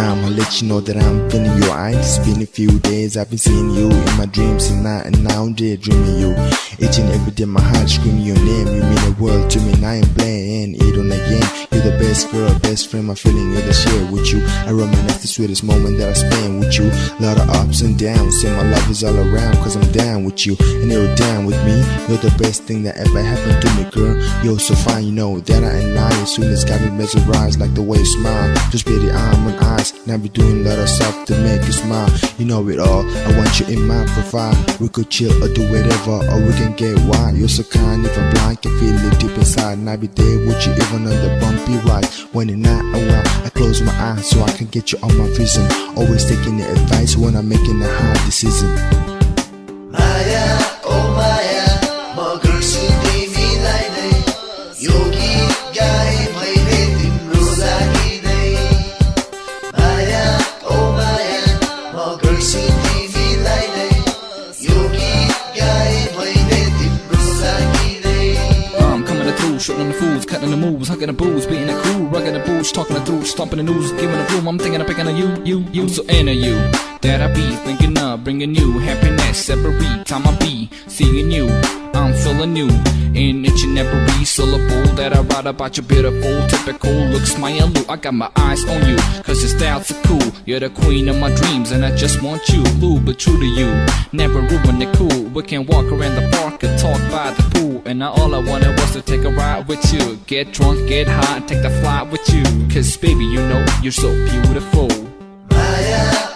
now I'ma let you know that I'm feeling you. It's been a few days I've been seeing you in my dreams and night, and now I'm daydreaming you. Each and every day my heart screaming your name. You mean the world to me, and I ain't playing it on again. You're the best girl, best friend, my feeling is to share with you. I reminisce the sweetest moment that I spent with you. Lot of ups and downs, and my love is all around, cause I'm down with you, and you're down with me. You're the best thing that ever happened to me, girl. You're so fine, you know that I ain't lying. Soon as got me mesmerized, like the way you smile. Just be the arm and eyes, now be doing a lot of stuff to make you smile. You know it all, I want you in my profile. We could chill or do whatever, or we can get wild. You're so kind, if I'm blind, can feel it deep inside. And I be there with you even on the bumpy ride. When you're not around, I close my eyes so I can get you on my vision. Always taking the advice when I'm making a hard decision. Maya, oh Maya, ma girlsu tiमीलाई नै यो गीत गाए मैले तिम्रो लागि नै. Maya, oh Maya, ma girlsu tiमीलाई नै यो गीत गाए मैले तिम्रो लागि नै. I'm coming through, shooting the fools, cutting the moves, hugging the booze, beating the cool, rugging the booze, talking the through, stomping the news, giving the room. I'm thinking of picking on you. I'm so into you that I be thinking of bringing you happiness every time I be seeing you. I'm feeling you in each and every syllable that I write about your beautiful, typical looks, my allure. I got my eyes on you, cause your style's so cool. You're the queen of my dreams, and I just want you, blue but true to you. Never ruin it cool. We can walk around the park and talk by the pool, and now all I wanted was to take a ride with you. Get drunk, get high, and take the flight with you. Cause baby, you know you're so beautiful. Maya.